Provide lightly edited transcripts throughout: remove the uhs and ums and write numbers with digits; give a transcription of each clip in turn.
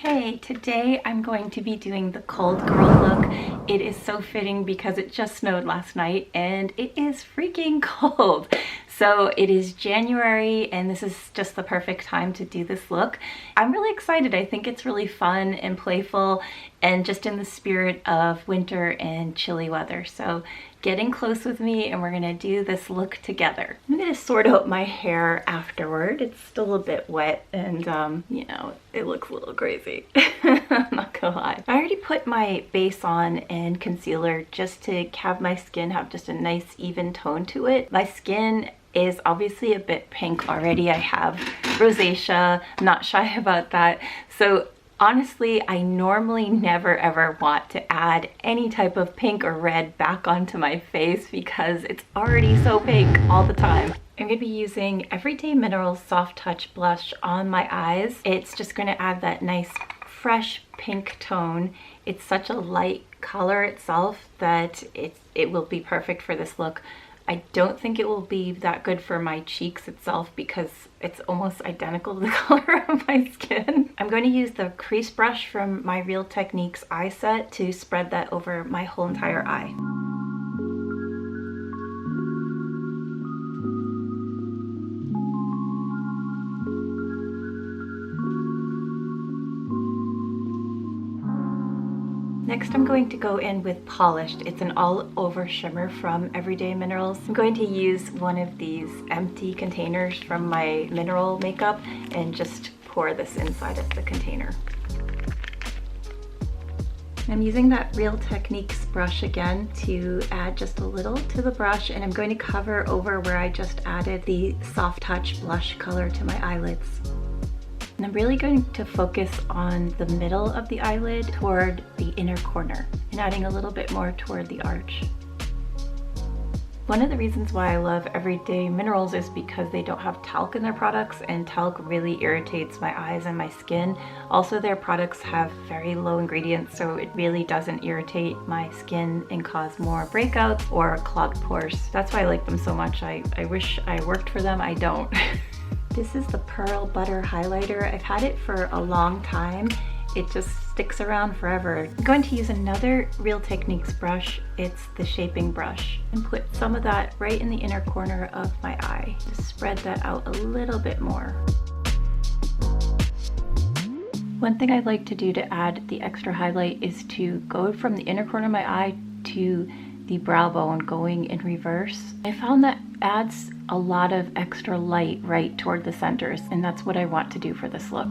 Hey, today I'm going to be doing the cold girl look. It is so fitting because it just snowed last night and it is freaking cold. So it is January and this is just the perfect time to do this look. I'm really excited. I think it's really fun and playful and just in the spirit of winter and chilly weather. So get in close with me and we're gonna do this look together. I'm gonna sort out my hair afterward. It's still a bit wet and you know, it looks a little crazy. I'm not gonna lie. I already put my base on and concealer just to have my skin have just a nice even tone to it. My skin is obviously a bit pink already. I have rosacea, I'm not shy about that. So honestly, I normally never ever want to add any type of pink or red back onto my face because it's already so pink all the time. I'm going to be using Everyday Minerals Soft Touch Blush on my eyes. It's just going to add that nice fresh pink tone. It's such a light color itself that it will be perfect for this look. I don't think it will be that good for my cheeks itself because it's almost identical to the color of my skin. I'm going to use the crease brush from my Real Techniques eye set to spread that over my whole entire eye. Next, I'm going to go in with Polished. It's an all-over shimmer from Everyday Minerals. I'm going to use one of these empty containers from my mineral makeup and just pour this inside of the container. I'm using that Real Techniques brush again to add just a little to the brush, and I'm going to cover over where I just added the Soft Touch blush color to my eyelids. And I'm really going to focus on the middle of the eyelid toward the inner corner and adding a little bit more toward the arch. One of the reasons why I love Everyday Minerals is because they don't have talc in their products, and talc really irritates my eyes and my skin. Also, their products have very low ingredients, so it really doesn't irritate my skin and cause more breakouts or clogged pores. That's why I like them so much. I wish I worked for them. I don't. This is the Pearl Butter Highlighter. I've had it for a long time. It just sticks around forever. I'm going to use another Real Techniques brush. It's the shaping brush, and put some of that right in the inner corner of my eye. Just spread that out a little bit more. One thing I like to do to add the extra highlight is to go from the inner corner of my eye to the brow bone, going in reverse. I found that adds a lot of extra light right toward the centers, and that's what I want to do for this look.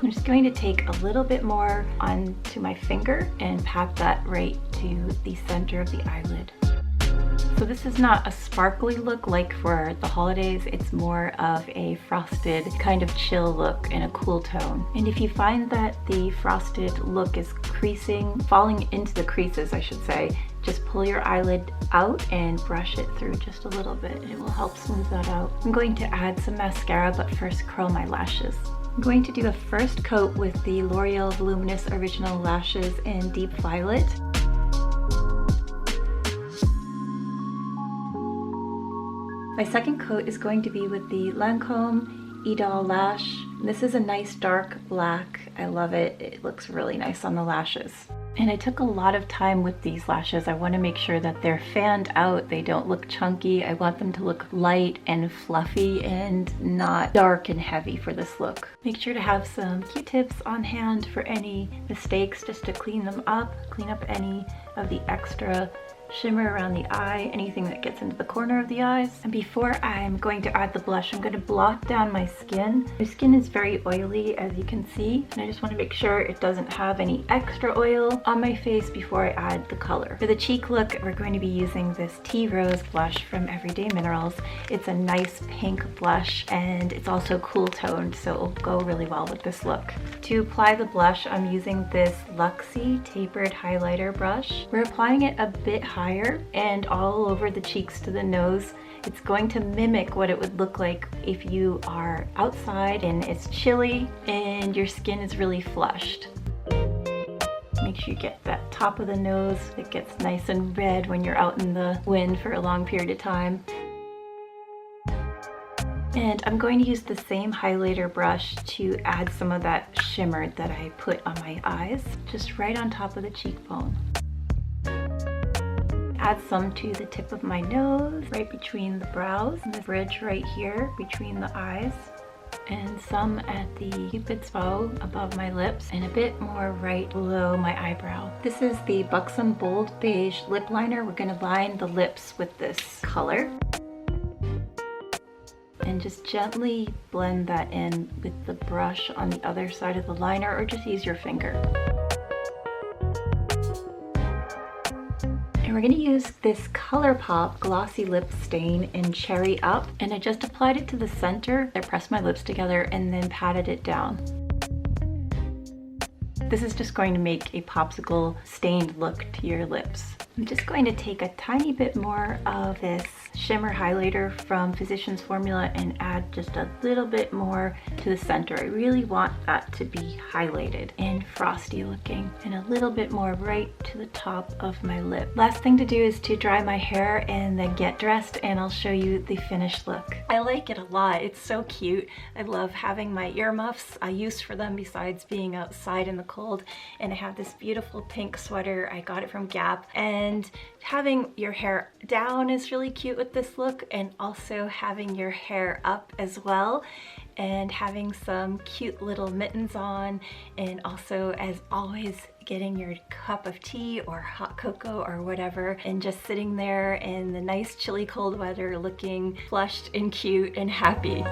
I'm just going to take a little bit more onto my finger and pat that right to the center of the eyelid. So this is not a sparkly look like for the holidays, it's more of a frosted kind of chill look in a cool tone. And if you find that the frosted look is creasing, falling into the creases I should say, just pull your eyelid out and brush it through just a little bit. It will help smooth that out. I'm going to add some mascara, but first curl my lashes. I'm going to do a first coat with the L'Oreal Voluminous Original Lashes in Deep Violet. My second coat is going to be with the Lancome Idole Lash. This is a nice dark black. I love it. It looks really nice on the lashes. And I took a lot of time with these lashes. I want to make sure that they're fanned out. They don't look chunky. I want them to look light and fluffy and not dark and heavy for this look. Make sure to have some Q-tips on hand for any mistakes, just to clean them up, clean up any of the extra shimmer around the eye, anything that gets into the corner of the eyes. And before I'm going to add the blush, I'm going to blot down my skin. My skin is very oily, as you can see, and I just want to make sure it doesn't have any extra oil on my face before I add the color. For the cheek look, we're going to be using this Tea Rose blush from Everyday Minerals. It's a nice pink blush and it's also cool toned, so it'll go really well with this look. To apply the blush, I'm using this Luxie tapered highlighter brush. We're applying it a bit higher and all over the cheeks to the nose. It's going to mimic what it would look like if you are outside and it's chilly and your skin is really flushed. Make sure you get that top of the nose. It gets nice and red when you're out in the wind for a long period of time. And I'm going to use the same highlighter brush to add some of that shimmer that I put on my eyes, just right on top of the cheekbone. Add some to the tip of my nose, right between the brows, and the bridge right here between the eyes, and some at the cupid's bow above my lips, and a bit more right below my eyebrow. This is the Buxom Bold Beige lip liner. We're going to line the lips with this color. And just gently blend that in with the brush on the other side of the liner, or just use your finger. And we're going to use this ColourPop Glossy Lip Stain in Cherry Up, and I just applied it to the center. I pressed my lips together and then patted it down. This is just going to make a popsicle stained look to your lips. I'm just going to take a tiny bit more of this shimmer highlighter from Physicians Formula and add just a little bit more to the center. I really want that to be highlighted and frosty looking, and a little bit more right to the top of my lip. Last thing to do is to dry my hair and then get dressed, and I'll show you the finished look. I like it a lot. It's so cute. I love having my earmuffs. I use for them besides being outside in the cold, and I have this beautiful pink sweater. I got it from Gap, and having your hair down is really cute with this look, and also having your hair up as well, and having some cute little mittens on, and also, as always, getting your cup of tea or hot cocoa or whatever, and just sitting there in the nice chilly cold weather looking flushed and cute and happy.